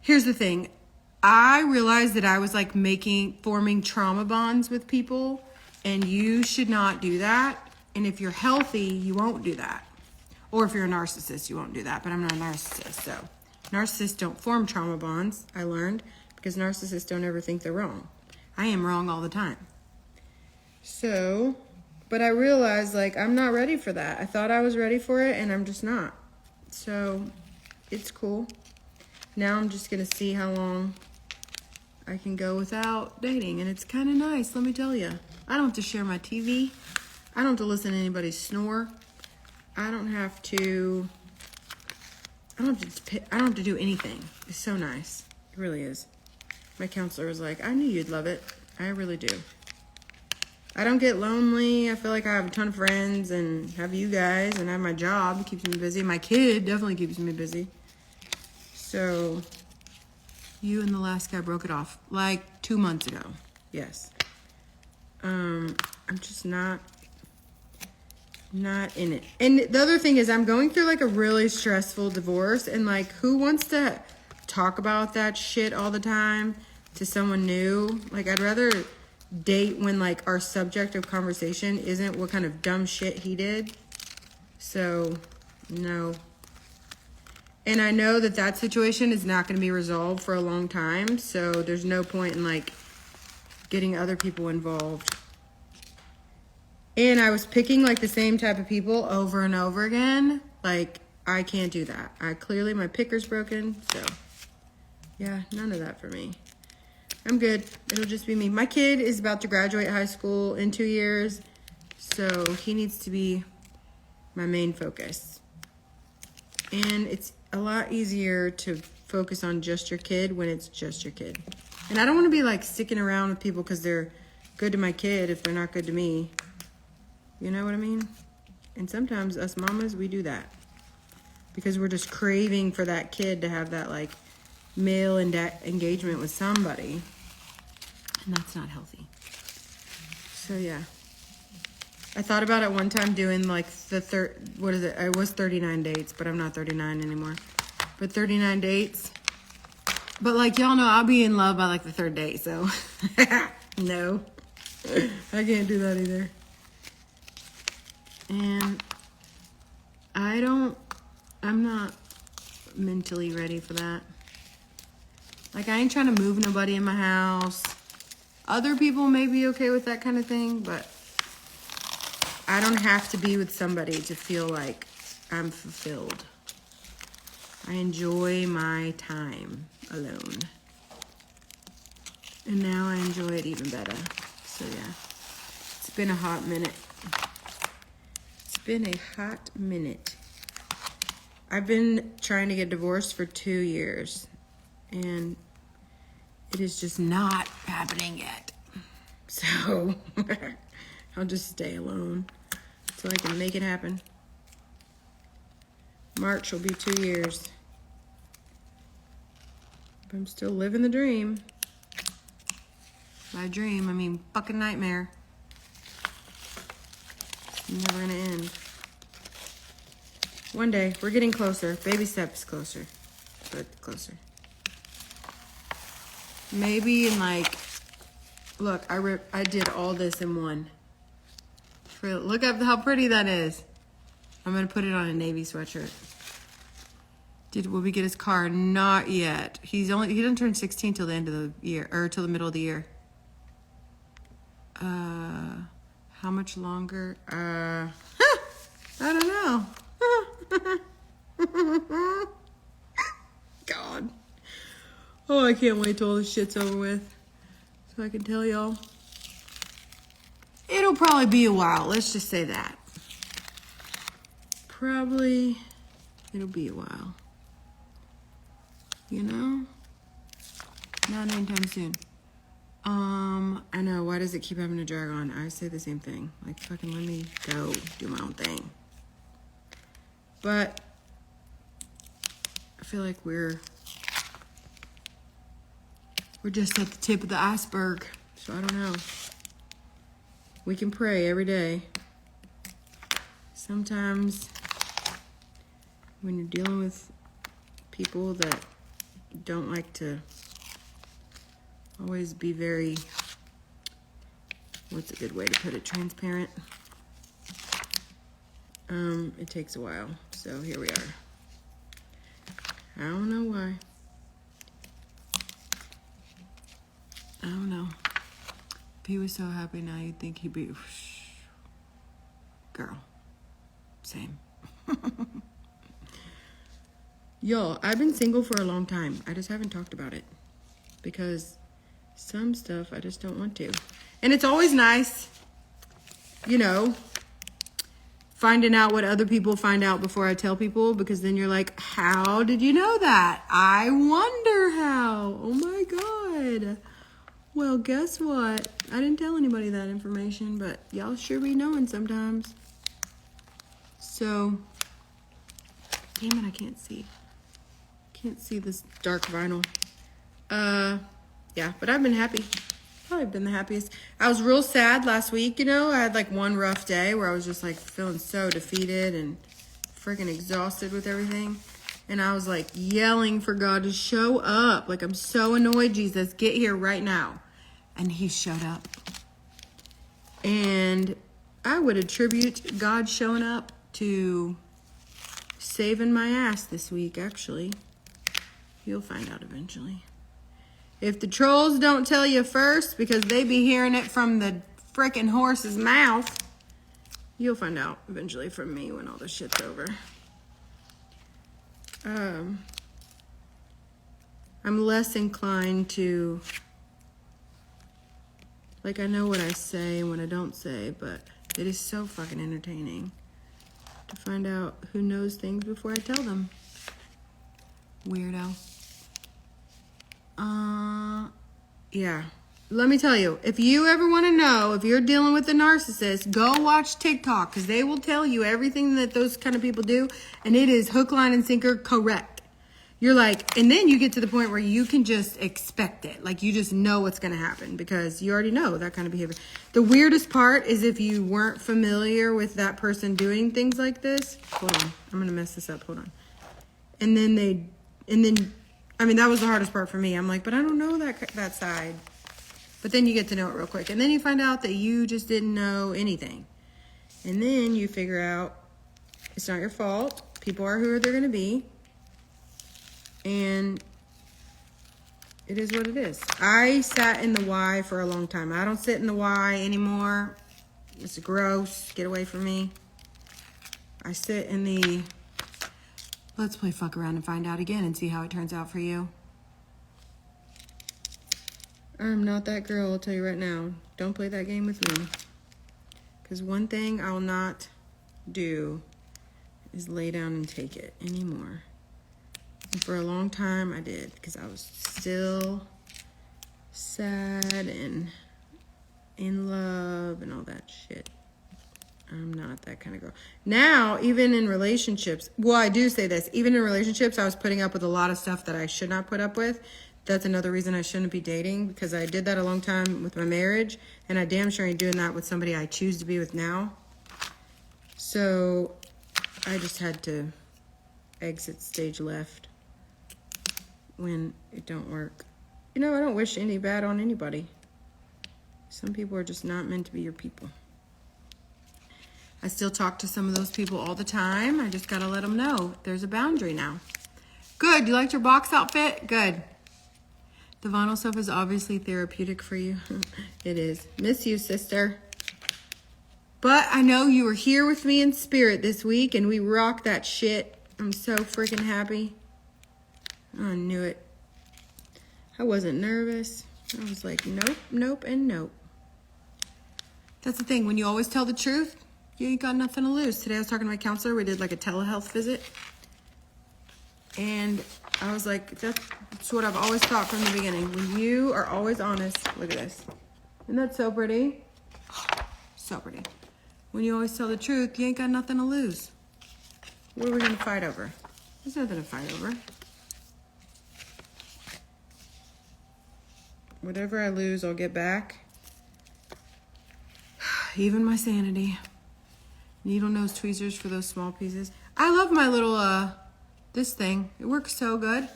Here's the thing. I realized that I was like forming trauma bonds with people, and you should not do that. And if you're healthy, you won't do that. Or if you're a narcissist, you won't do that. But I'm not a narcissist, so narcissists don't form trauma bonds, I learned, because narcissists don't ever think they're wrong. I am wrong all the time. So, but I realized like I'm not ready for that. I thought I was ready for it, and I'm just not. So, it's cool. Now I'm just going to see how long I can go without dating. And it's kind of nice, let me tell you. I don't have to share my TV. I don't have to listen to anybody snore. I don't have to do anything. It's so nice. It really is. My counselor was like, I knew you'd love it. I really do. I don't get lonely. I feel like I have a ton of friends and have you guys, and I have my job. It keeps me busy. My kid definitely keeps me busy. So, you and the last guy broke it off like 2 months ago. Yes. I'm just not in it. And the other thing is I'm going through like a really stressful divorce, and like who wants to talk about that shit all the time to someone new? Like I'd rather date when like our subject of conversation isn't what kind of dumb shit he did. So, no. And I know that situation is not going to be resolved for a long time, so there's no point in like getting other people involved. And I was picking like the same type of people over and over again. Like, I can't do that. Clearly my picker's broken, so yeah, none of that for me. I'm good. It'll just be me. My kid is about to graduate high school in 2 years, so he needs to be my main focus. And it's a lot easier to focus on just your kid when it's just your kid. And I don't want to be like sticking around with people because they're good to my kid if they're not good to me. You know what I mean? And sometimes us mamas, we do that. Because we're just craving for that kid to have that like male engagement with somebody. And that's not healthy. So yeah. I thought about it one time doing like I was 39 dates, but I'm not 39 anymore. But 39 dates. But like y'all know, I'll be in love by like the third date, so no. I can't do that either. And I'm not mentally ready for that. Like I ain't trying to move nobody in my house. Other people may be okay with that kind of thing, but I don't have to be with somebody to feel like I'm fulfilled. I enjoy my time alone. And now I enjoy it even better. So yeah, it's been a hot minute. I've been trying to get divorced for 2 years, and it is just not happening yet. So I'll just stay alone so I can make it happen. March will be 2 years. But I'm still living the dream. By dream, I mean fucking nightmare. It's never gonna end. One day, we're getting closer. Baby steps closer. But closer. Maybe in like, look, I did all this in one. Look up how pretty that is. I'm gonna put it on a navy sweatshirt. Will we get his car? Not yet. He doesn't turn 16 till the end of the year, or till the middle of the year. How much longer? I don't know. God. Oh, I can't wait till all this shit's over with. So I can tell y'all. It'll probably be a while. Let's just say that. Probably it'll be a while. You know? Not anytime soon. I know. Why does it keep having to drag on? I say the same thing. Like, fucking let me go do my own thing. But I feel like we're just at the tip of the iceberg. So I don't know. We can pray every day. Sometimes when you're dealing with people that don't like to always be very, what's a good way to put it, transparent. It takes a while, so here we are. I don't know why. I don't know. If he was so happy now, you'd think he'd be, girl, same. Y'all, I've been single for a long time. I just haven't talked about it because some stuff I just don't want to. And it's always nice, you know, finding out what other people find out before I tell people, because then you're like, how did you know that? I wonder how. Oh my God. Well, guess what? I didn't tell anybody that information, but y'all sure be knowing sometimes. So, damn it, I can't see. Can't see this dark vinyl. Yeah, but I've been happy. Probably been the happiest. I was real sad last week, you know. I had like one rough day where I was just like feeling so defeated and freaking exhausted with everything. And I was like yelling for God to show up. Like, I'm so annoyed, Jesus, get here right now. And he showed up. And I would attribute God showing up to saving my ass this week, actually. You'll find out eventually. If the trolls don't tell you first, because they be hearing it from the frickin' horse's mouth, you'll find out eventually from me when all this shit's over. I'm less inclined to, like, I know what I say and what I don't say, but it is so fucking entertaining to find out who knows things before I tell them. Weirdo. Yeah. Let me tell you, if you ever want to know if you're dealing with a narcissist, go watch TikTok, because they will tell you everything that those kind of people do, and it is hook, line, and sinker correct. You're like, and then you get to the point where you can just expect it. Like, you just know what's going to happen because you already know that kind of behavior. The weirdest part is if you weren't familiar with that person doing things like this. Hold on. I'm going to mess this up. Hold on. And then, I mean, that was the hardest part for me. I'm like, but I don't know that side. But then you get to know it real quick. And then you find out that you just didn't know anything. And then you figure out it's not your fault. People are who they're going to be. And it is what it is. I sat in the why for a long time. I don't sit in the why anymore. It's gross. Get away from me. I sit in the let's play fuck around and find out again and see how it turns out for you. I'm not that girl, I'll tell you right now. Don't play that game with me. Because one thing I'll not do is lay down and take it anymore. And for a long time I did, because I was still sad and in love and all that shit. I'm not that kind of girl. Now, even in relationships, well, I do say this, even in relationships, I was putting up with a lot of stuff that I should not put up with. That's another reason I shouldn't be dating, because I did that a long time with my marriage, and I damn sure ain't doing that with somebody I choose to be with now. So I just had to exit stage left when it don't work. You know, I don't wish any bad on anybody. Some people are just not meant to be your people. I still talk to some of those people all the time. I just got to let them know there's a boundary now. Good. You liked your box outfit? Good. The vinyl stuff is obviously therapeutic for you. It is. Miss you, sister. But I know you were here with me in spirit this week, and we rocked that shit. I'm so freaking happy. I knew it. I wasn't nervous. I was like, nope, nope, and nope. That's the thing. When you always tell the truth, you ain't got nothing to lose. Today I was talking to my counselor. We did like a telehealth visit. And I was like, that's what I've always thought from the beginning. When you are always honest, look at this. Isn't that so pretty? So pretty. When you always tell the truth, you ain't got nothing to lose. What are we going to fight over? There's nothing to fight over. Whatever I lose, I'll get back. Even my sanity. Needle nose tweezers for those small pieces. I love my little, this thing. It works so good.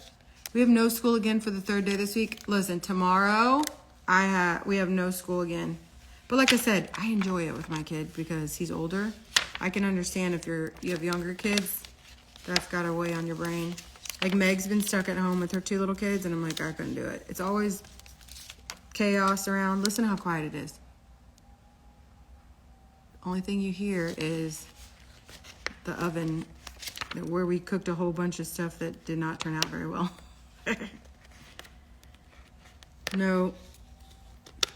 We have no school again for the third day this week. Listen, tomorrow we have no school again. But like I said, I enjoy it with my kid because he's older. I can understand if you have younger kids, that's got to weigh on your brain. Like Meg's been stuck at home with her 2 little kids, and I'm like, I couldn't do it. It's always chaos around. Listen how quiet it is. Only thing you hear is the oven where we cooked a whole bunch of stuff that did not turn out very well. No,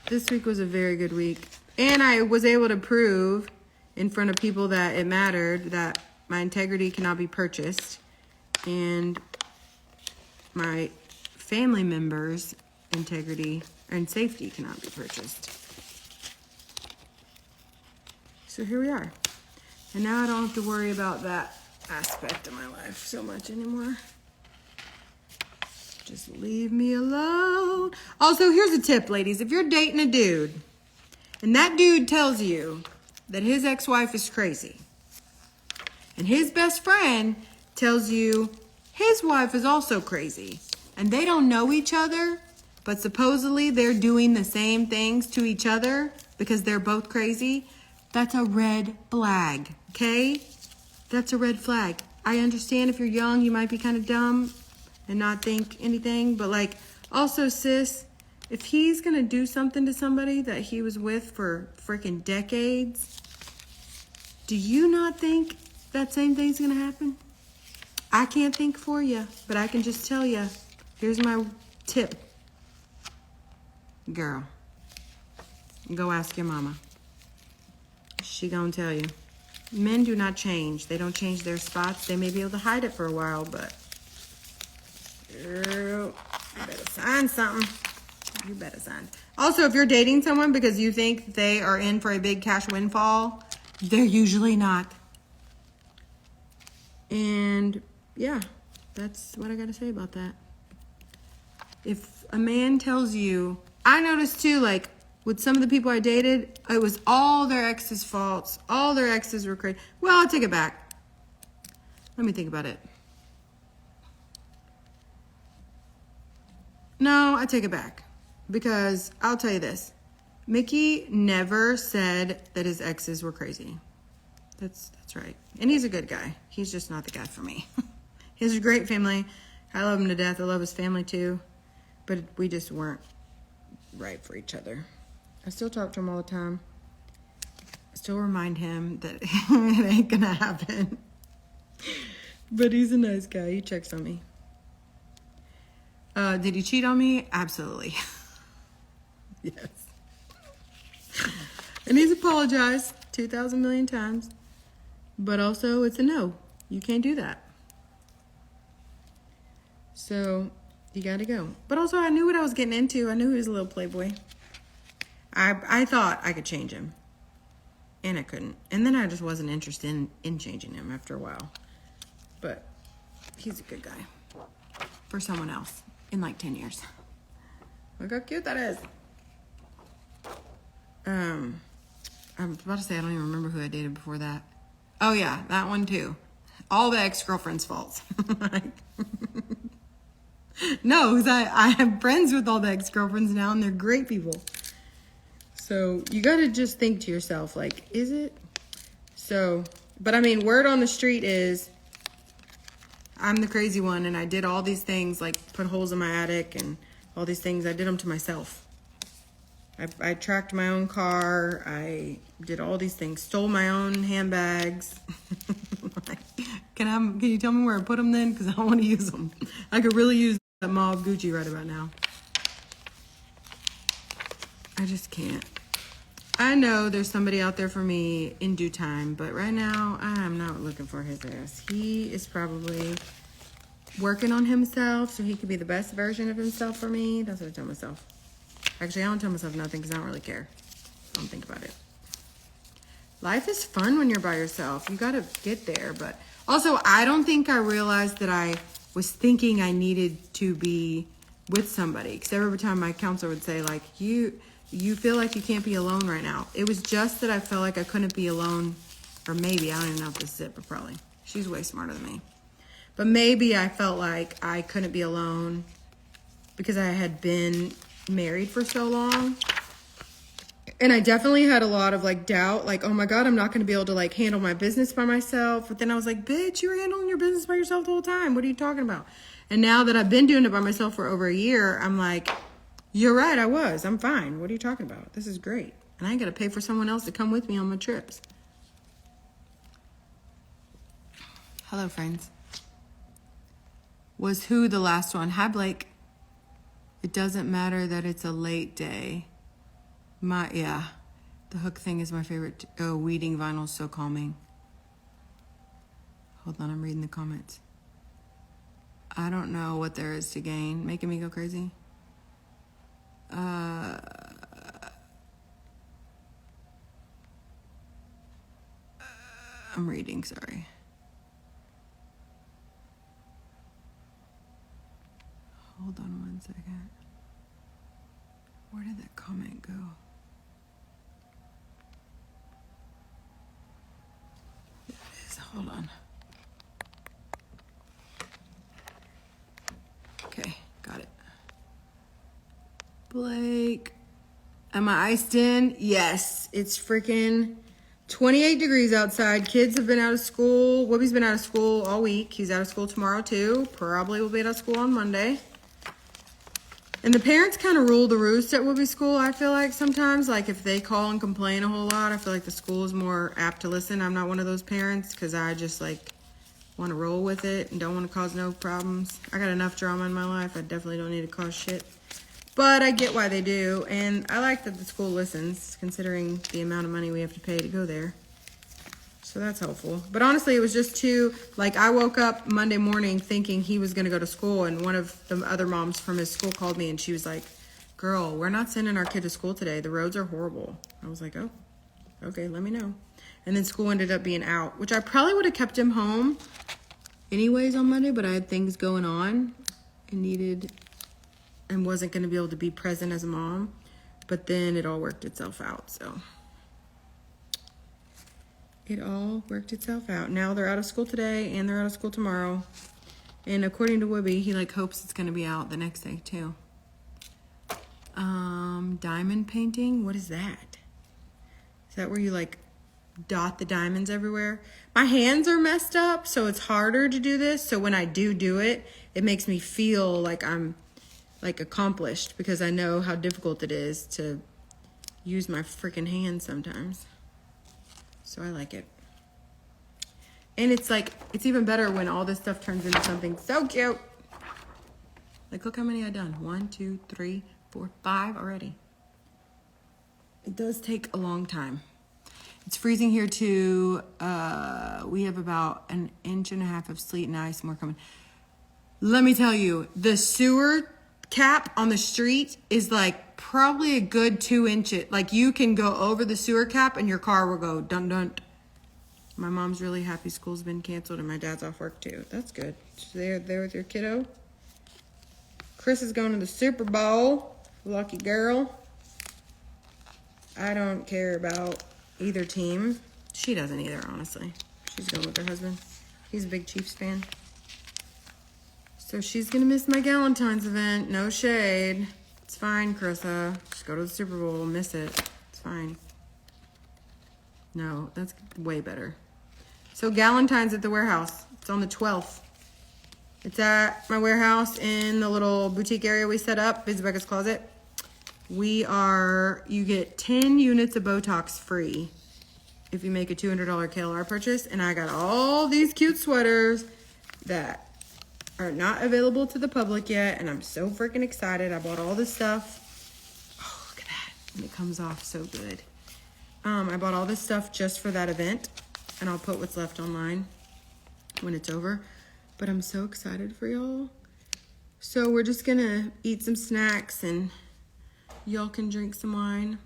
this week was a very good week. And I was able to prove in front of people that it mattered, that my integrity cannot be purchased. And my family members' integrity and safety cannot be purchased. So here we are. And now I don't have to worry about that aspect of my life so much anymore. Just leave me alone. Also, here's a tip, ladies. If you're dating a dude and that dude tells you that his ex-wife is crazy, and his best friend tells you his wife is also crazy, and they don't know each other, but supposedly they're doing the same things to each other because they're both crazy, that's a red flag, okay? That's a red flag. I understand if you're young, you might be kind of dumb and not think anything, but like, also, sis, if he's gonna do something to somebody that he was with for freaking decades, do you not think that same thing's gonna happen? I can't think for you, but I can just tell you, here's my tip. Girl, go ask your mama. She gonna tell you. Men do not change. They don't change their spots. They may be able to hide it for a while, but girl, you better sign something. You better sign. Also, if you're dating someone because you think they are in for a big cash windfall, they're usually not. And yeah, that's what I gotta say about that. If a man tells you, I noticed too, like with some of the people I dated, it was all their ex's faults. All their exes were crazy. Well, I'll take it back. Let me think about it. No, I take it back. Because I'll tell you this. Mickey never said that his exes were crazy. That's right. And he's a good guy. He's just not the guy for me. He has a great family. I love him to death. I love his family too. But we just weren't right for each other. I still talk to him all the time. I still remind him that it ain't gonna happen. But he's a nice guy. He checks on me. Did he cheat on me? Absolutely. Yes. And he's apologized 2,000 million times. But also, it's a no. You can't do that. So, you gotta go. But also, I knew what I was getting into. I knew he was a little playboy. I thought I could change him. And I couldn't. And then I just wasn't interested in changing him after a while. But he's a good guy. For someone else. In like 10 years. Look how cute that is. I'm about to say I don't even remember who I dated before that. Oh yeah, that one too. All the ex-girlfriends' faults. No, because I have friends with all the ex-girlfriends now, and they're great people. So you got to just think to yourself, like, is it? So, but I mean, word on the street is I'm the crazy one, and I did all these things, like put holes in my attic and all these things. I did them to myself. I tracked my own car. I did all these things. Stole my own handbags. Can you tell me where I put them then? Because I want to use them. I could really use that mauve Gucci right about now. I just can't. I know there's somebody out there for me in due time, but right now I'm not looking for his ass. He is probably working on himself so he could be the best version of himself for me. That's what I tell myself. Actually, I don't tell myself nothing because I don't really care. I don't think about it. Life is fun when you're by yourself. You got to get there. But also, I don't think I realized that I was thinking I needed to be with somebody. Because every time my counselor would say, like, you feel like you can't be alone right now. It was just that I felt like I couldn't be alone. Or maybe, I don't even know if this is it, but probably. She's way smarter than me. But maybe I felt like I couldn't be alone because I had been married for so long. And I definitely had a lot of like doubt, like, oh my God, I'm not going to be able to like handle my business by myself. But then I was like, bitch, you were handling your business by yourself the whole time. What are you talking about? And now that I've been doing it by myself for over a year, I'm like, you're right, I was. I'm fine. What are you talking about? This is great. And I ain't got to pay for someone else to come with me on my trips. Hello, friends. Was who the last one? Hi, Blake. It doesn't matter that it's a late day. The hook thing is my favorite. Oh, weeding vinyl is so calming. Hold on, I'm reading the comments. I don't know what there is to gain. Making me go crazy. I'm reading, sorry. Hold on one second. Where did that comment go? There it is. Hold on. Okay, got it. Blake. Am I iced in? Yes. It's freaking 28 degrees outside. Kids have been out of school. Whoopi's been out of school all week. He's out of school tomorrow too. Probably will be out of school on Monday. And the parents kind of rule the roost at Whoopi's school, I feel like sometimes. Like if they call and complain a whole lot, I feel like the school is more apt to listen. I'm not one of those parents because I just like want to roll with it and don't want to cause no problems. I got enough drama in my life. I definitely don't need to cause shit. But I get why they do. And I like that the school listens considering the amount of money we have to pay to go there. So that's helpful. But honestly, it was just like I woke up Monday morning thinking he was going to go to school. And one of the other moms from his school called me and she was like, girl, we're not sending our kid to school today. The roads are horrible. I was like, oh, okay, let me know. And then school ended up being out, which I probably would have kept him home anyways on Monday, but I had things going on and wasn't going to be able to be present as a mom. But then it all worked itself out, so. It all worked itself out. Now they're out of school today and they're out of school tomorrow. And according to Wibby, he like hopes it's going to be out the next day too. Diamond painting. What is that? Is that where you like dot the diamonds everywhere? My hands are messed up, so it's harder to do this. So when I do it, it makes me feel like I'm like accomplished because I know how difficult it is to use my freaking hands sometimes. So I like it. And it's like, it's even better when all this stuff turns into something so cute. Like, look how many I've done. 1, 2, 3, 4, 5 already. It does take a long time. It's freezing here too. We have about 1.5 inches of sleet and ice, more coming. Let me tell you, the sewer cap on the street is like probably a good 2 inches. Like you can go over the sewer cap and your car will go dun dun. My mom's really happy school's been canceled and my dad's off work too. That's good. So they're there with your kiddo. Chris is going to the Super Bowl. Lucky girl. I don't care about either team. She doesn't either, honestly. She's going with her husband. He's a big Chiefs fan. So she's going to miss my Galentine's event. No shade. It's fine, Carissa. Just go to the Super Bowl. Miss it. It's fine. No, that's way better. So Galentine's at the warehouse. It's on the 12th. It's at my warehouse in the little boutique area we set up, Biz Becca's Closet. You get 10 units of Botox free if you make a $200 KLR purchase. And I got all these cute sweaters that are not available to the public yet. And I'm so freaking excited. I bought all this stuff. Oh, look at that. And it comes off so good. I bought all this stuff just for that event. And I'll put what's left online when it's over. But I'm so excited for y'all. So we're just gonna eat some snacks and y'all can drink some wine.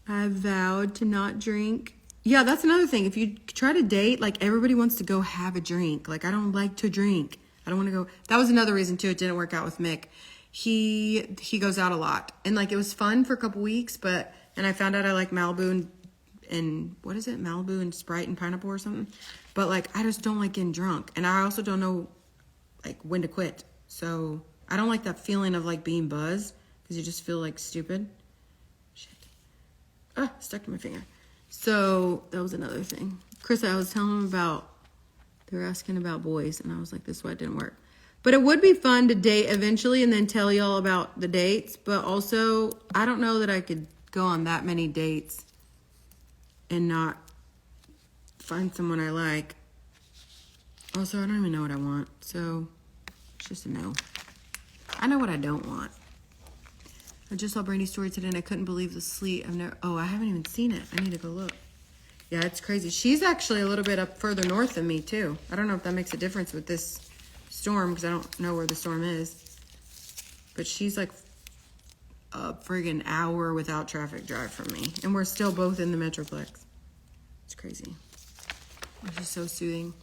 I vowed to not drink. Yeah, that's another thing. If you try to date, like everybody wants to go have a drink. Like I don't like to drink. I don't want to go. That was another reason too. It didn't work out with Mick. He goes out a lot. And like it was fun for a couple weeks, and I found out I like Malibu and what is it? Malibu and Sprite and pineapple or something. But like, I just don't like getting drunk. And I also don't know like when to quit. So I don't like that feeling of like being buzzed because you just feel like stupid. Shit. Ah, stuck to my finger. So that was another thing. Chris, I was telling him about, they were asking about boys, and I was like, this is why it didn't work. But it would be fun to date eventually and then tell y'all about the dates. But also, I don't know that I could go on that many dates and not find someone I like. Also, I don't even know what I want. So, it's just a no. I know what I don't want. I just saw Brandy's story today and I couldn't believe the sleet. I haven't even seen it. I need to go look. Yeah, it's crazy. She's actually a little bit up further north than me, too. I don't know if that makes a difference with this storm because I don't know where the storm is. But she's like a friggin' hour without traffic drive from me. And we're still both in the Metroplex. It's crazy. It's just so soothing.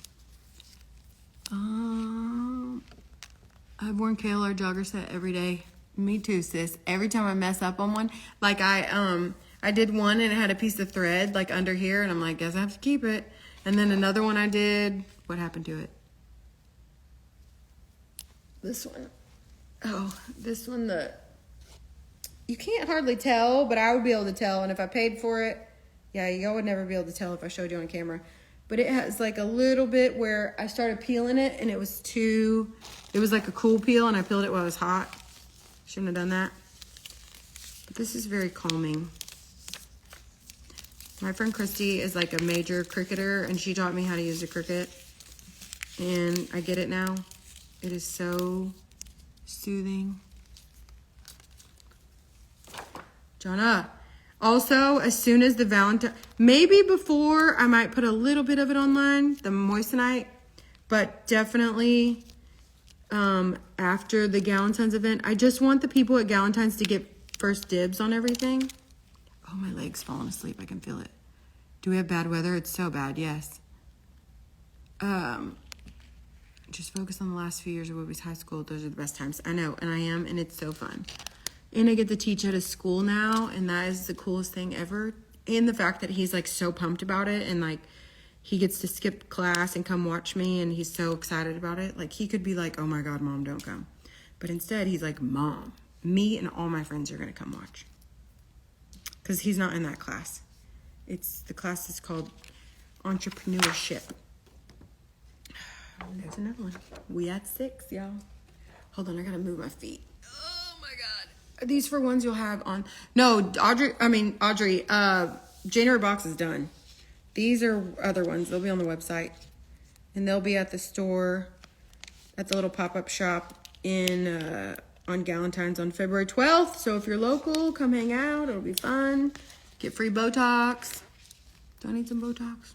I've worn KLR jogger set every day. Me too, sis. Every time I mess up on one, like I did one and it had a piece of thread like under here, and I'm like, guess I have to keep it. And then another one I did. What happened to it? This one. Oh, this one. You can't hardly tell, but I would be able to tell. And if I paid for it, yeah, y'all would never be able to tell if I showed you on camera. But it has like a little bit where I started peeling it and it was like a cool peel and I peeled it while it was hot. Shouldn't have done that. But this is very calming. My friend Christy is like a major cricketer and she taught me how to use a cricket. And I get it now. It is so soothing. Jonna. Also, as soon as the Valentine, maybe before I might put a little bit of it online, the moissanite, but definitely after the Galentine's event. I just want the people at Galentine's to get first dibs on everything. Oh, my leg's falling asleep. I can feel it. Do we have bad weather? It's so bad, yes. Just focus on the last few years of Wobbe's high school. Those are the best times. I know, and I am, and it's so fun. And I get to teach at a school now, and that is the coolest thing ever. And the fact that he's like so pumped about it, and like he gets to skip class and come watch me, and he's so excited about it. Like he could be like, oh my God, Mom, don't come. But instead he's like, Mom, me and all my friends are gonna come watch. Because he's not in that class. The class is called entrepreneurship. There's another one. We at 6, y'all. Hold on, I gotta move my feet. These for ones you'll have on. No, Audrey, January box is done. These are other ones. They'll be on the website. And they'll be at the store, at the little pop-up shop on Galentine's on February 12th. So if you're local, come hang out. It'll be fun. Get free Botox. Do I need some Botox?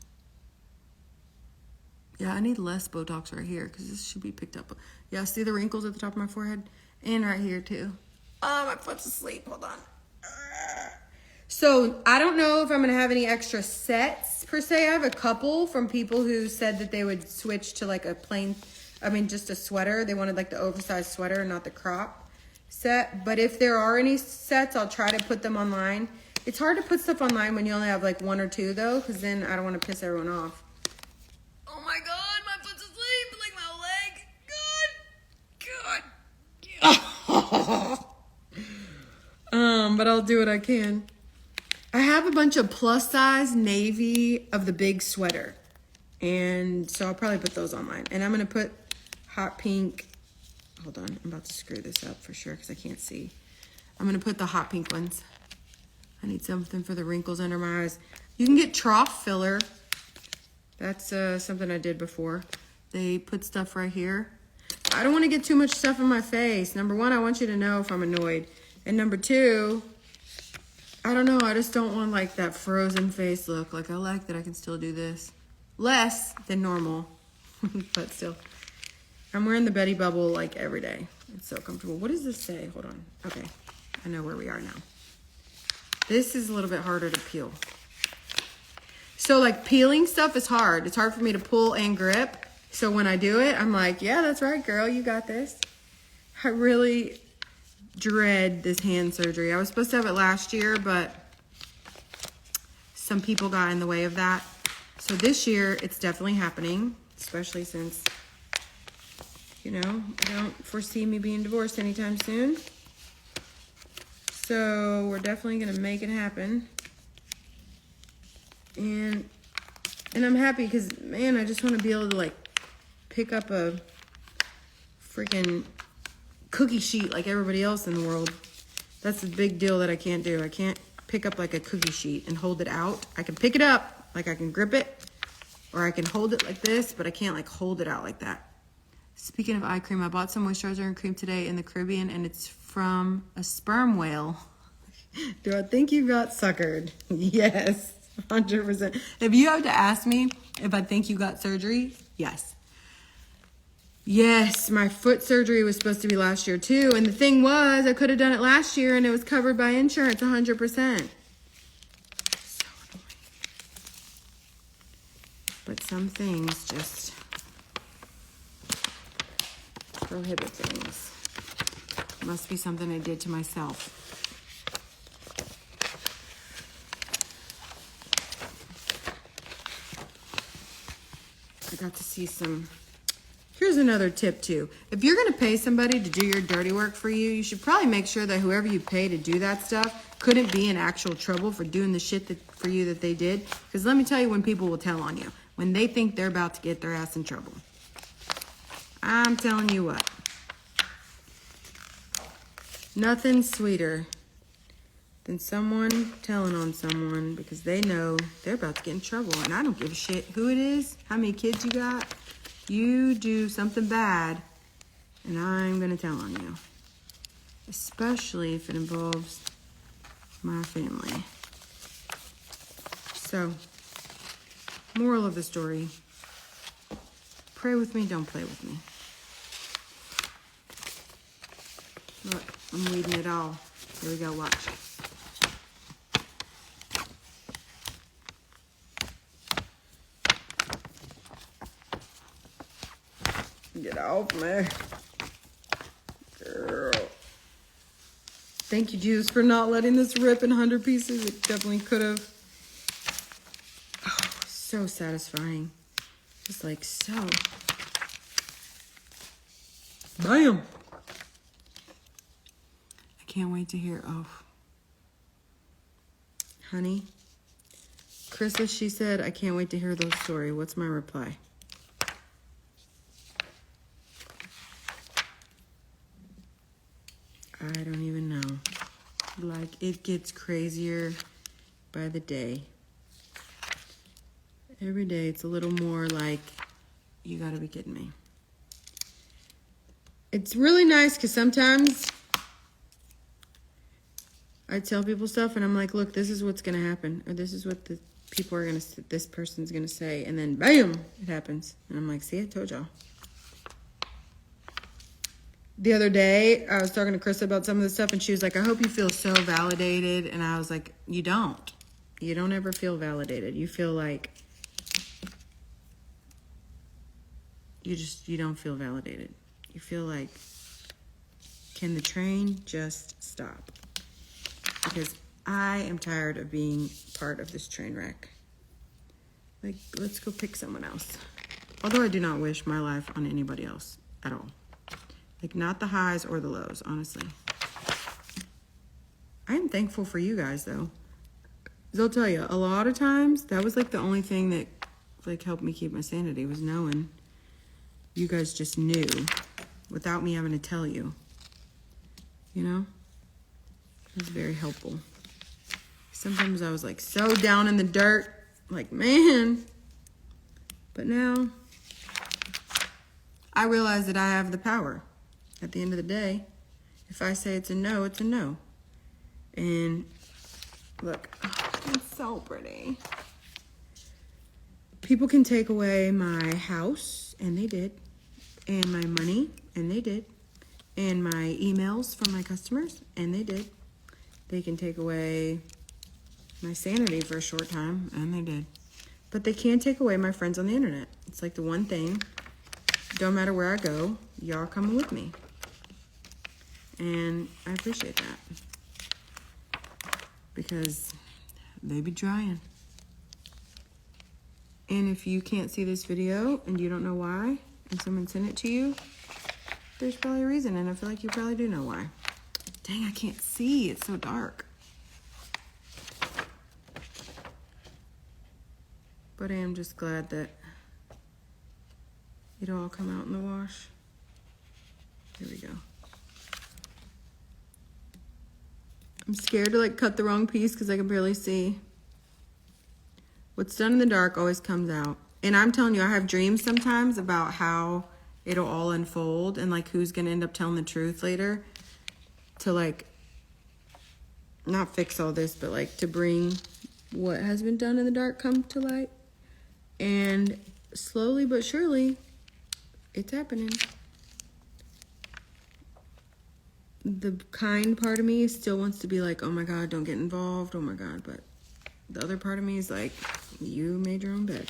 Yeah, I need less Botox right here because this should be picked up. Yeah, see the wrinkles at the top of my forehead? And right here too. Oh, my foot's asleep. Hold on. So I don't know if I'm going to have any extra sets per se. I have a couple from people who said that they would switch to like just a sweater. They wanted like the oversized sweater, not the crop set. But if there are any sets, I'll try to put them online. It's hard to put stuff online when you only have like 1 or 2 though, because then I don't want to piss everyone off. Oh my God, my foot's asleep. Like my leg. God. But I'll do what I can. I have a bunch of plus size navy of the big sweater. And so I'll probably put those online. And I'm going to put hot pink. Hold on. I'm about to screw this up for sure because I can't see. I'm going to put the hot pink ones. I need something for the wrinkles under my eyes. You can get trough filler. That's something I did before. They put stuff right here. I don't want to get too much stuff in my face. Number 1, I want you to know if I'm annoyed. And number 2, I don't know. I just don't want like that frozen face look. Like I like that I can still do this. Less than normal, but still. I'm wearing the Betty Bubble like every day. It's so comfortable. What does this say? Hold on. Okay. I know where we are now. This is a little bit harder to peel. So like peeling stuff is hard. It's hard for me to pull and grip. So when I do it, I'm like, yeah, that's right, girl. You got this. I really dread this hand surgery. I was supposed to have it last year, but some people got in the way of that. So this year, it's definitely happening, especially since, you know, I don't foresee me being divorced anytime soon. So we're definitely going to make it happen. And I'm happy because, man, I just want to be able to, like, pick up a freaking cookie sheet like everybody else in the world. That's the big deal that I can't do. I can't pick up like a cookie sheet and hold it out. I can pick it up, like I can grip it, or I can hold it like this, but I can't like hold it out like that. Speaking of eye cream, I bought some moisturizer and cream today in the Caribbean, and it's from a sperm whale. Do I think you got suckered? Yes, 100%. If you have to ask me if I think you got surgery, yes. Yes, my foot surgery was supposed to be last year too. And the thing was, I could have done it last year and it was covered by insurance 100%. So annoying. But some things just prohibit things. Must be something I did to myself. I got to see some. Here's another tip too. If you're gonna pay somebody to do your dirty work for you, you should probably make sure that whoever you pay to do that stuff couldn't be in actual trouble for doing the shit for you that they did. Because let me tell you when people will tell on you. When they think they're about to get their ass in trouble. I'm telling you what. Nothing sweeter than someone telling on someone because they know they're about to get in trouble. And I don't give a shit who it is, how many kids you got. You do something bad, and I'm going to tell on you. Especially if it involves my family. So, moral of the story. Pray with me, don't play with me. Look, I'm reading it all. Here we go, watch. Get off me. Girl. Thank you, Jesus, for not letting this rip in 100 pieces. It definitely could have. Oh, so satisfying. Just like so. Bam! I can't wait to hear. Oh. Honey. Krista, she said, I can't wait to hear those story. What's my reply? I don't even know. Like, it gets crazier by the day. Every day it's a little more like, you gotta be kidding me. It's really nice because sometimes I tell people stuff and I'm like, look, this is what's gonna happen. Or this is what the people are gonna, this person's gonna say. And then bam, it happens. And I'm like, see, I told y'all. The other day, I was talking to Krista about some of the stuff, and she was like, I hope you feel so validated. And I was like, you don't. You don't ever feel validated. You feel like you don't feel validated. You feel like, can the train just stop? Because I am tired of being part of this train wreck. Like, let's go pick someone else. Although I do not wish my life on anybody else at all. Like, not the highs or the lows, honestly. I am thankful for you guys, though. Because I'll tell you, a lot of times, that was, like, the only thing that, like, helped me keep my sanity was knowing you guys just knew without me having to tell you. You know? It was very helpful. Sometimes I was, like, so down in the dirt. Like, man. But now, I realize that I have the power. At the end of the day, if I say it's a no, it's a no. And look, oh, it's so pretty. People can take away my house, and they did. And my money, and they did. And my emails from my customers, and they did. They can take away my sanity for a short time, and they did. But they can't take away my friends on the internet. It's like the one thing. Don't matter where I go, y'all coming with me. And I appreciate that. Because they be trying. And if you can't see this video and you don't know why, and someone sent it to you, there's probably a reason, and I feel like you probably do know why. Dang, I can't see. It's so dark. But I am just glad that it'll all come out in the wash. Here we go. I'm scared to like cut the wrong piece because I can barely see. What's done in the dark always comes out. And I'm telling you, I have dreams sometimes about how it'll all unfold and like who's gonna end up telling the truth later to like not fix all this, but like to bring what has been done in the dark come to light. And slowly but surely it's happening. The kind part of me still wants to be like, oh my God, don't get involved, oh my God, but the other part of me is like, you made your own bed.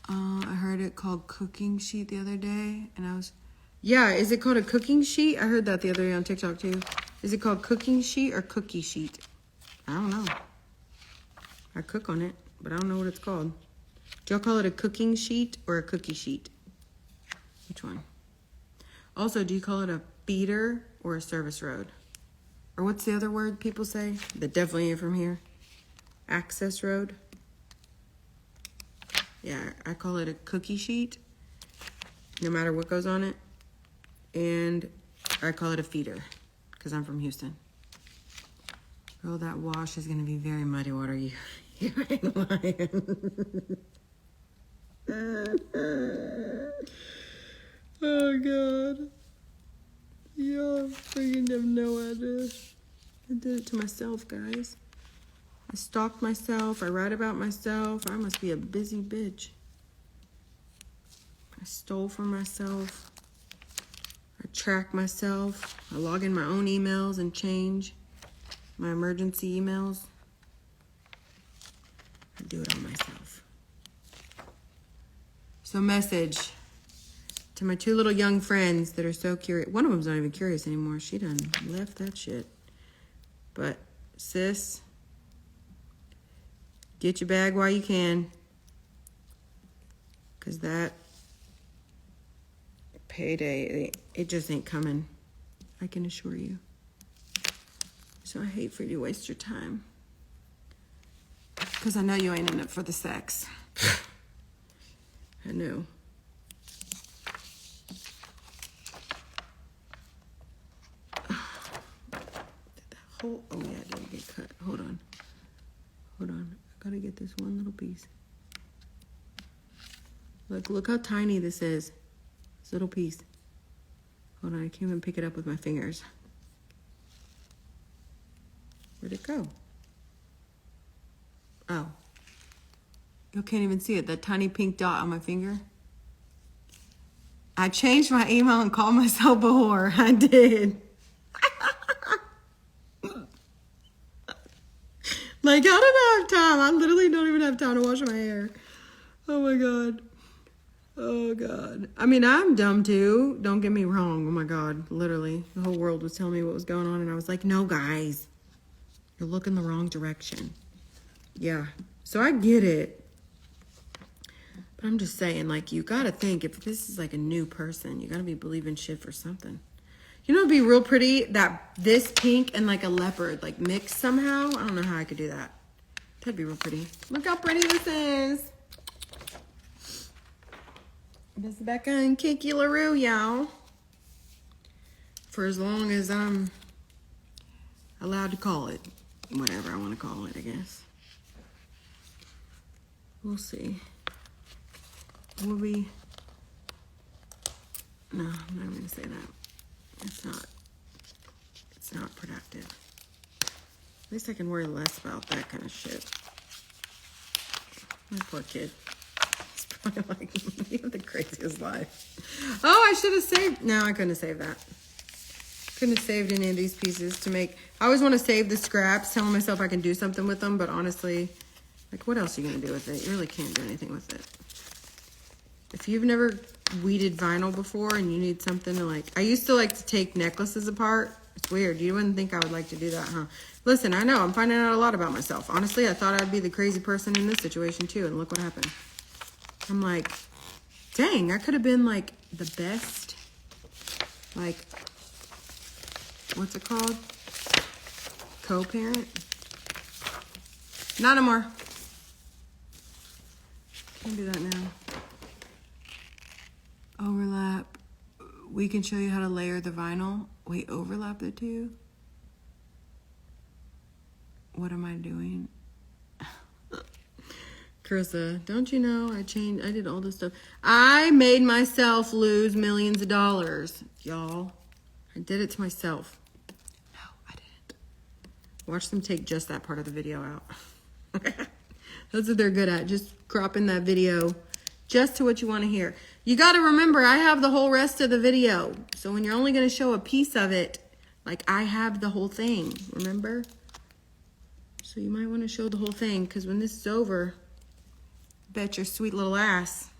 I heard it called cooking sheet the other day, and I was, yeah, is it called a cooking sheet? I heard that the other day on TikTok too. Is it called cooking sheet or cookie sheet? I don't know. I cook on it, but I don't know what it's called. Do y'all call it a cooking sheet or a cookie sheet? Which one? Also, do you call it a feeder or a service road? Or what's the other word people say that definitely ain't from here? Access road? Yeah, I call it a cookie sheet, no matter what goes on it. And I call it a feeder, because I'm from Houston. Oh, that wash is going to be very muddy water. You ain't lying. Oh, God. Y'all freaking have no idea. I did it to myself, guys. I stalked myself. I write about myself. I must be a busy bitch. I stole from myself. I track myself. I log in my own emails and change my emergency emails. I do it all myself. So message to my two little young friends that are so curious. One of them's not even curious anymore. She done left that shit. But sis, get your bag while you can. Because that payday, it just ain't coming. I can assure you. So I hate for you to waste your time. Because I know you ain't in it for the sex. I know. Oh yeah, it didn't get cut. Hold on. Hold on. I gotta get this one little piece. Look how tiny this is. This little piece. Hold on, I can't even pick it up with my fingers. Where'd it go? Oh. You can't even see it. That tiny pink dot on my finger. I changed my email and called myself a whore. I did. Like, I don't have time. I literally don't even have time to wash my hair. Oh, my God. Oh, God. I mean, I'm dumb, too. Don't get me wrong. Oh, my God. Literally. The whole world was telling me what was going on, and I was like, no, guys. You're looking the wrong direction. Yeah. So I get it. But I'm just saying, like, you got to think, if this is, like, a new person, you got to be believing shit for something. You know, it'd be real pretty that this pink and like a leopard like mixed somehow. I don't know how I could do that. That'd be real pretty. Look how pretty this is. This is Becca and Kiki LaRue, y'all. For as long as I'm allowed to call it whatever I want to call it, I guess. We'll see. We'll be... No, I'm not going to say that. It's not productive. At least I can worry less about that kind of shit. My poor kid. He's probably like, you have the craziest life. Oh, I should have saved. No, I couldn't have saved that. Couldn't have saved any of these pieces to make. I always want to save the scraps, telling myself I can do something with them, but honestly, like, what else are you going to do with it? You really can't do anything with it. If you've never weeded vinyl before and you need something to like, I used to like to take necklaces apart It's weird. You wouldn't think I would like to do that, huh? Listen, I know. I'm finding out a lot about myself. Honestly, I thought I'd be the crazy person in this situation, too. And look what happened. I'm like, dang, I could have been, like, the best. Like, what's it called? Co-parent? Not anymore. Can't do that now. Overlap. We can show you how to layer the vinyl. Wait, overlap the two? What am I doing? Carissa, don't you know I did all this stuff. I made myself lose millions of dollars, y'all. I did it to myself. No, I didn't. Watch them take just that part of the video out. That's what they're good at, just cropping that video just to what you want to hear. You got to remember, I have the whole rest of the video. So when you're only going to show a piece of it, like I have the whole thing, remember? So you might want to show the whole thing, because when this is over, bet your sweet little ass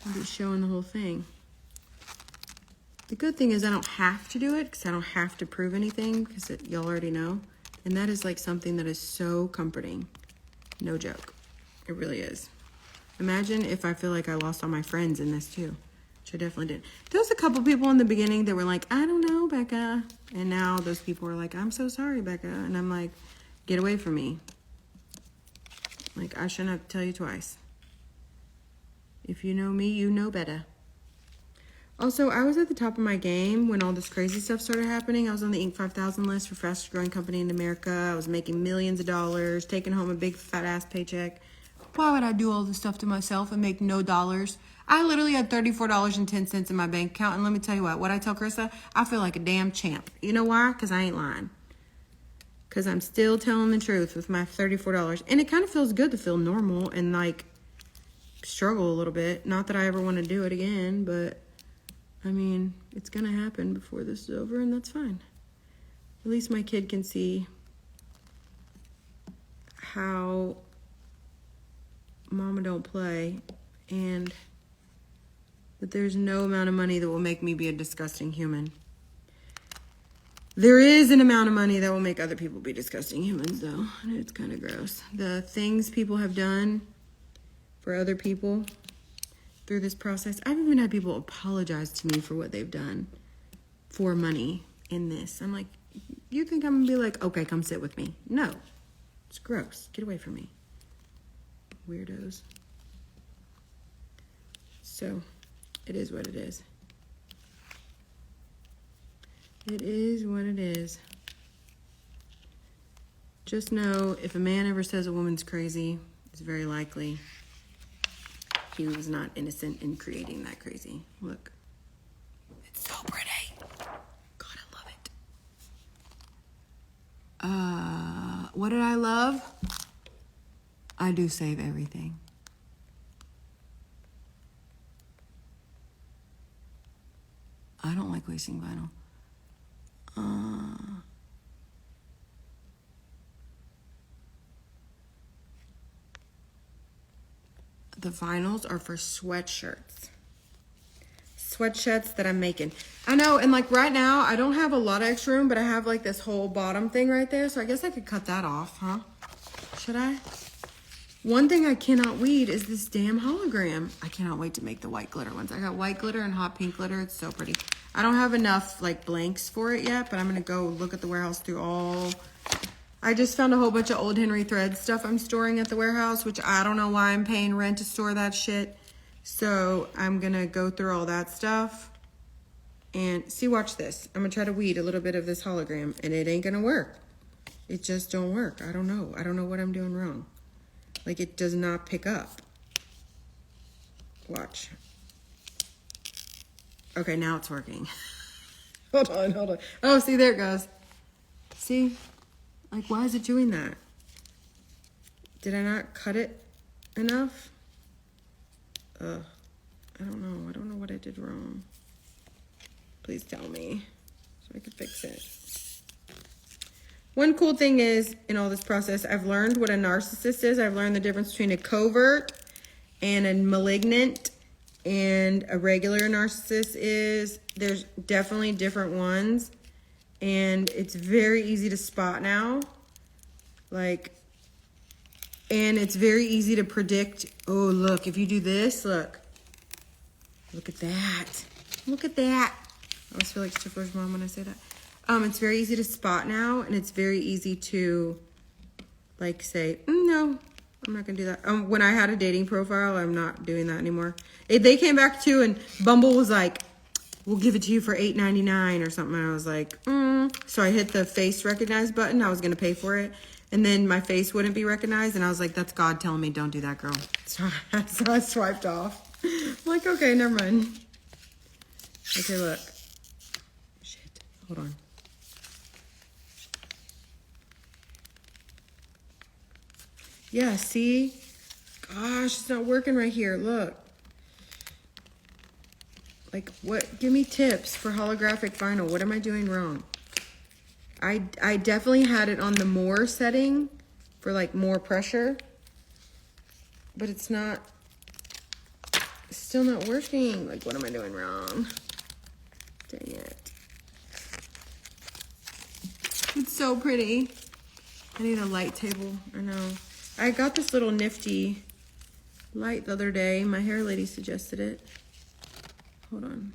I'll be showing the whole thing. The good thing is I don't have to do it, because I don't have to prove anything, because y'all already know. And that is like something that is so comforting. No joke. It really is. Imagine if I feel like I lost all my friends in this too, which I definitely did. There was a couple people in the beginning that were like, I don't know, Becca. And now those people are like, I'm so sorry, Becca. And I'm like, get away from me. Like, I shouldn't have to tell you twice. If you know me, you know better. Also, I was at the top of my game when all this crazy stuff started happening. I was on the Inc. 5000 list for fastest growing company in America. I was making millions of dollars, taking home a big fat ass paycheck. Why would I do all this stuff to myself and make no dollars? I literally had $34.10 in my bank account. And let me tell you what I tell Carissa, I feel like a damn champ. You know why? Because I ain't lying. Because I'm still telling the truth with my $34. And it kind of feels good to feel normal and like struggle a little bit. Not that I ever want to do it again, but I mean, it's going to happen before this is over, and that's fine. At least my kid can see how mama don't play, and that there's no amount of money that will make me be a disgusting human. There is an amount of money that will make other people be disgusting humans, though. And it's kind of gross. The things people have done for other people through this process. I've even had people apologize to me for what they've done for money in this. I'm like, you think I'm going to be like, okay, come sit with me? No. It's gross. Get away from me. Weirdos. So, it is what it is. It is what it is. Just know, if a man ever says a woman's crazy, it's very likely he was not innocent in creating that crazy. Look. It's so pretty. God, I love it. What did I love? I do save everything. I don't like wasting vinyl. The vinyls are for sweatshirts. Sweatshirts that I'm making. I know, and like right now, I don't have a lot of extra room, but I have like this whole bottom thing right there, so I guess I could cut that off, huh? Should I? One thing I cannot weed is this damn hologram. I cannot wait to make the white glitter ones. I got white glitter and hot pink glitter. It's so pretty. I don't have enough like blanks for it yet, but I'm gonna go look at the warehouse through all. I just found a whole bunch of old Henry Thread stuff I'm storing at the warehouse, which I don't know why I'm paying rent to store that shit. So I'm gonna go through all that stuff and see, watch this. I'm gonna try to weed a little bit of this hologram, and it ain't gonna work. It just don't work. I don't know. I don't know what I'm doing wrong. Like, it does not pick up. Watch. Okay, now it's working. Hold on. Oh, see, there it goes. See? Like, why is it doing that? Did I not cut it enough? I don't know. I don't know what I did wrong. Please tell me so I can fix it. One cool thing is, in all this process, I've learned what a narcissist is. I've learned the difference between a covert and a malignant and a regular narcissist is. There's definitely different ones. and it's very easy to spot now. Like, and it's very easy to predict. Oh, look, if you do this, look at that. Look at that. I always feel like Stifler's mom when I say that. It's very easy to spot now, and it's very easy to, like, say, no, I'm not gonna do that. When I had a dating profile, I'm not doing that anymore. They came back too, and Bumble was like, we'll give it to you for $8.99 or something. And I was like, So I hit the face recognize button. I was gonna pay for it, and then my face wouldn't be recognized, and I was like, that's God telling me don't do that, girl. So I swiped off. I'm like, okay, never mind. Okay, look. Shit, hold on. Yeah, see? Gosh, it's not working right here. Look. Like, what? Give me tips for holographic vinyl. What am I doing wrong? I definitely had it on the more setting for, like, more pressure. But it's still not working. Like, what am I doing wrong? Dang it. It's so pretty. I need a light table. I know. I got this little nifty light the other day. My hair lady suggested it. Hold on.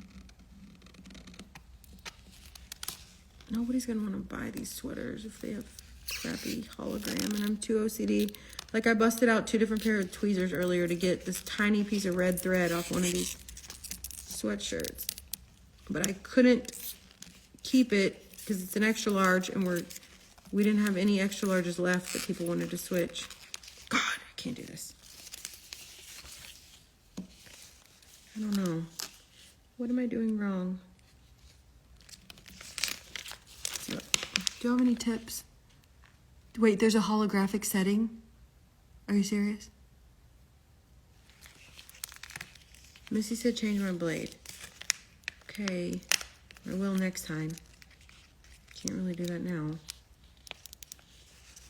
Nobody's gonna want to buy these sweaters if they have crappy hologram, and I'm too OCD. Like, I busted out 2 different pairs of tweezers earlier to get this tiny piece of red thread off one of these sweatshirts. But I couldn't keep it because it's an extra large, and we didn't have any extra larges left that people wanted to switch. God, I can't do this. I don't know. What am I doing wrong? Do you have any tips? Wait, there's a holographic setting? Are you serious? Missy said change my blade. Okay, I will next time. Can't really do that now.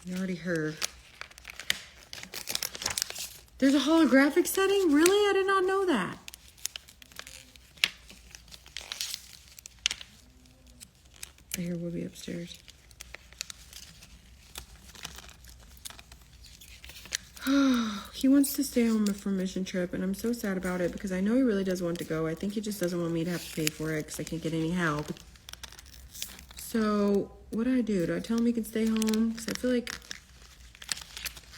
You already heard. There's a holographic setting? Really? I did not know that. I hear we'll be upstairs. He wants to stay home for a mission trip, and I'm so sad about it because I know he really does want to go. I think he just doesn't want me to have to pay for it because I can't get any help. So what do? Do I tell him he can stay home? Because I feel like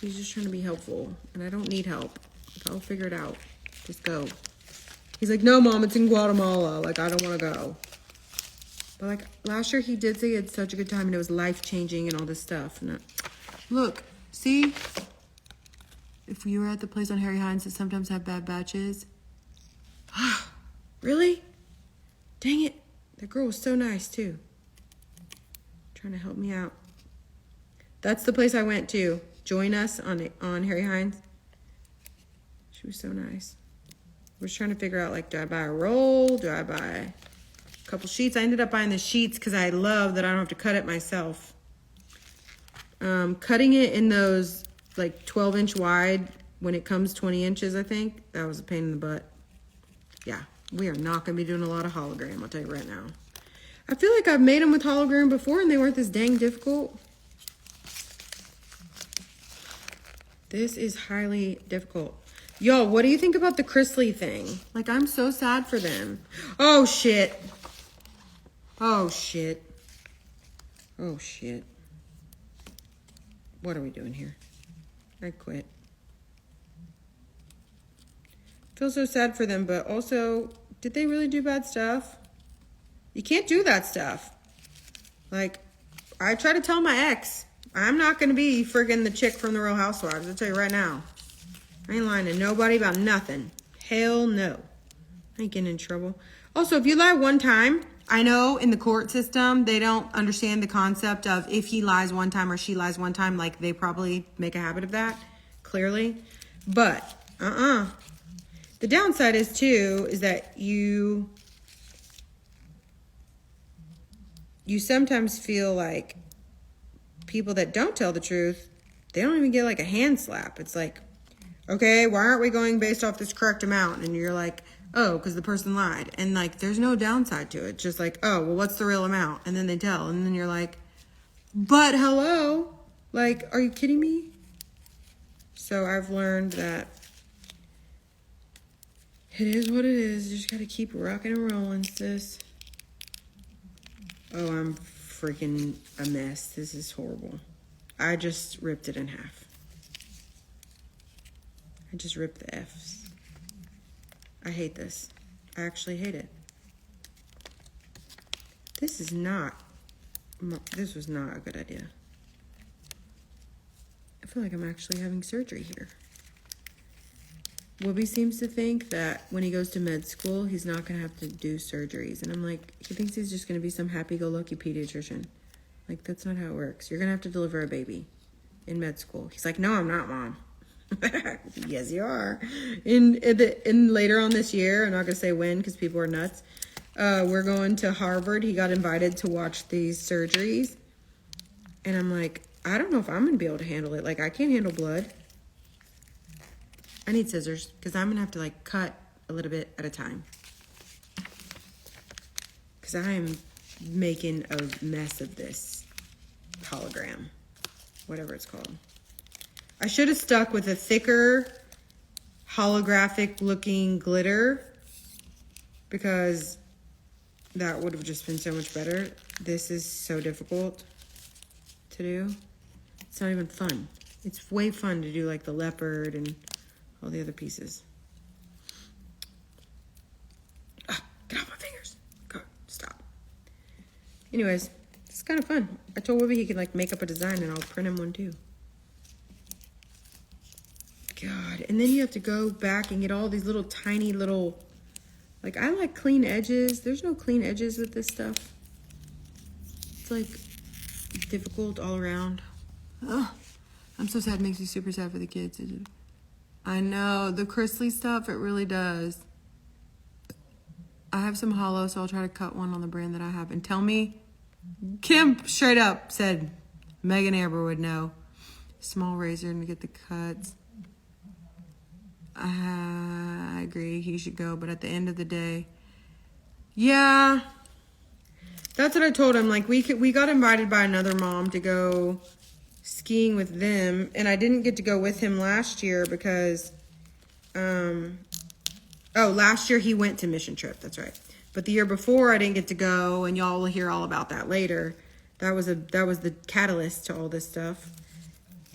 he's just trying to be helpful, and I don't need help. Like, I'll figure it out. Just go. He's like, no, Mom, it's in Guatemala. Like, I don't want to go. But, like, last year he did say he had such a good time, and it was life-changing and all this stuff. And look, see? If you were at the place on Harry Hines that sometimes have bad batches. Really? Dang it. That girl was so nice, too. Trying to help me out. That's the place I went to. Join us on Harry Hines. She was so nice. We're just trying to figure out, like, do I buy a roll? Do I buy a couple sheets? I ended up buying the sheets because I love that I don't have to cut it myself. Cutting it in those, like, 12-inch wide when it comes 20 inches, I think, that was a pain in the butt. Yeah, we are not going to be doing a lot of hologram, I'll tell you right now. I feel like I've made them with hologram before and they weren't this dang difficult. This is highly difficult. Yo, what do you think about the Chrisley thing? Like, I'm so sad for them. Oh, shit. Oh, shit. Oh, shit. What are we doing here? I quit. Feel so sad for them, but also, did they really do bad stuff? You can't do that stuff. Like, I try to tell my ex, I'm not going to be friggin' the chick from the Real Housewives. I'll tell you right now. I ain't lying to nobody about nothing. Hell no. I ain't getting in trouble. Also, if you lie one time, I know in the court system, they don't understand the concept of if he lies one time or she lies one time, like they probably make a habit of that, clearly. But, the downside is, too, is that you sometimes feel like people that don't tell the truth, they don't even get like a hand slap. It's like, okay, why aren't we going based off this correct amount? And you're like, oh, because the person lied. And like, there's no downside to it. Just like, oh, well, what's the real amount? And then they tell. And then you're like, but hello? Like, are you kidding me? So I've learned that it is what it is. You just got to keep rocking and rolling, sis. Oh, I'm freaking a mess. This is horrible. I just ripped it in half. I just ripped the F's. I hate this. I actually hate it. This was not a good idea. I feel like I'm actually having surgery here. Whoopi seems to think that when he goes to med school, he's not going to have to do surgeries. And I'm like, he thinks he's just going to be some happy-go-lucky pediatrician. Like, that's not how it works. You're going to have to deliver a baby in med school. He's like, no, I'm not, Mom. Yes, you are. In later on this year, I'm not going to say when because people are nuts, we're going to Harvard. He got invited to watch these surgeries. And I'm like, I don't know if I'm going to be able to handle it. Like, I can't handle blood. I need scissors because I'm going to have to, like, cut a little bit at a time. Because I am making a mess of this hologram. Whatever it's called. I should have stuck with a thicker holographic looking glitter because that would have just been so much better. This is so difficult to do. It's not even fun. It's way fun to do like the leopard and all the other pieces. Ah, get off my fingers. God, stop. Anyways, it's kind of fun. I told Wibby he could like make up a design and I'll print him one too. God, and then you have to go back and get all these little tiny little, like I like clean edges. There's no clean edges with this stuff. It's like difficult all around. Oh, I'm so sad. It makes me super sad for the kids. I know, the Chrisley stuff, it really does. I have some hollow, so I'll try to cut one on the brand that I have. And tell me, Kim straight up said, Megan Amber would know. Small razor to get the cuts. I agree, he should go, but at the end of the day, yeah, that's what I told him. Like, we got invited by another mom to go skiing with them, and I didn't get to go with him last year because, last year he went to mission trip, that's right. But the year before I didn't get to go, and y'all will hear all about that later. That was the catalyst to all this stuff.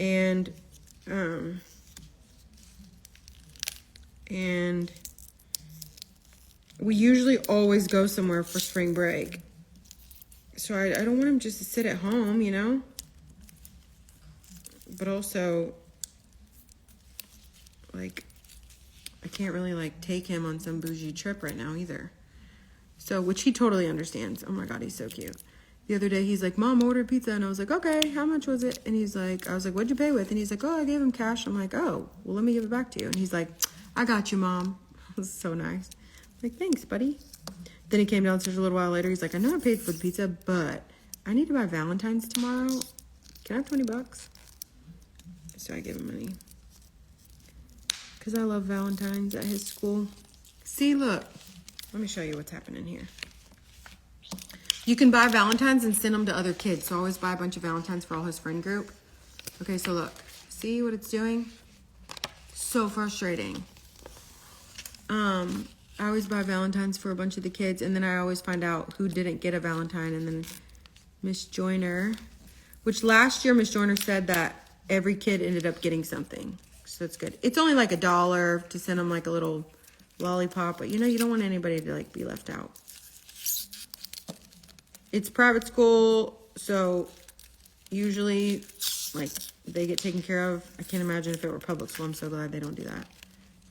And we usually always go somewhere for spring break. So I don't want him just to sit at home, you know? But also, like, I can't really, like, take him on some bougie trip right now either. So, which he totally understands. Oh my God, he's so cute. The other day, he's like, Mom, ordered pizza. And I was like, okay, how much was it? And he's like, I was like, what'd you pay with? And he's like, oh, I gave him cash. I'm like, oh, well, let me give it back to you. And he's like, I got you, Mom. It was so nice. I'm like, thanks, buddy. Then he came downstairs a little while later. He's like, I know I paid for the pizza, but I need to buy Valentine's tomorrow. Can I have $20? So I gave him money. Because I love Valentine's at his school. See, look. Let me show you what's happening here. You can buy Valentine's and send them to other kids. So I always buy a bunch of Valentine's for all his friend group. Okay, so look. See what it's doing? So frustrating. I always buy Valentine's for a bunch of the kids, and then I always find out who didn't get a Valentine, and then Miss Joyner, which last year Miss Joyner said that every kid ended up getting something, so that's good. It's only like $1 to send them like a little lollipop, but you know, you don't want anybody to like be left out. It's private school, so usually like they get taken care of. I can't imagine if it were public school. I'm so glad they don't do that.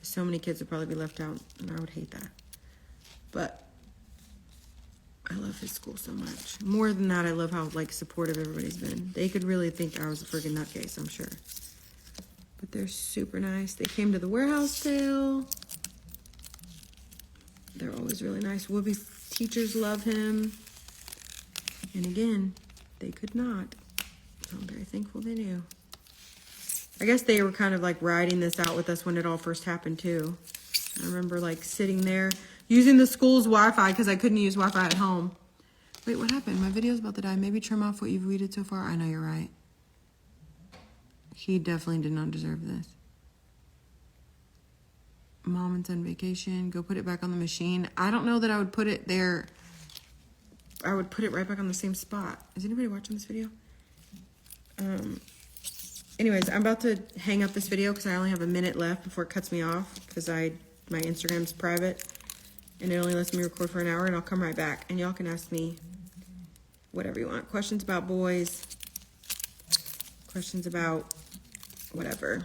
So many kids would probably be left out, and I would hate that. But I love his school so much. More than that, I love how like supportive everybody's been. They could really think I was a friggin' nutcase, I'm sure. But they're super nice. They came to the warehouse sale. They're always really nice. Whoopi's teachers love him. And again, they could not. So I'm very thankful they do. I guess they were kind of like riding this out with us when it all first happened too. I remember like sitting there using the school's Wi-Fi because I couldn't use Wi-Fi at home. Wait, what happened? My video's about to die. Maybe trim off what you've weeded so far. I know you're right. He definitely did not deserve this. Mom and son vacation. Go put it back on the machine. I don't know that I would put it there. I would put it right back on the same spot. Is anybody watching this video? Anyways, I'm about to hang up this video because I only have a minute left before it cuts me off because my Instagram's private and it only lets me record for an hour, and I'll come right back and y'all can ask me whatever you want. Questions about boys, questions about whatever,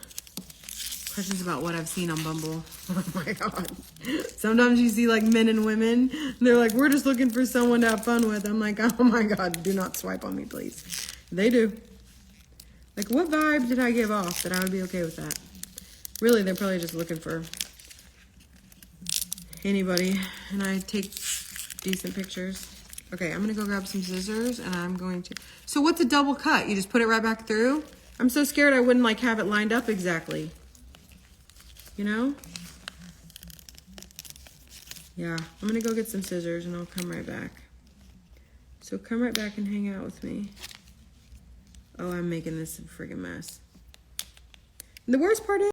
questions about what I've seen on Bumble. Oh my God. Sometimes you see like men and women, and they're like, we're just looking for someone to have fun with. I'm like, oh my God, do not swipe on me, please. They do. Like, what vibe did I give off that I would be okay with that? Really, they're probably just looking for anybody, and I take decent pictures. Okay, I'm gonna go grab some scissors, and I'm going to... So what's a double cut? You just put it right back through? I'm so scared I wouldn't, like, have it lined up exactly. You know? Yeah, I'm gonna go get some scissors, and I'll come right back. So come right back and hang out with me. Oh, I'm making this a friggin' mess. The worst part is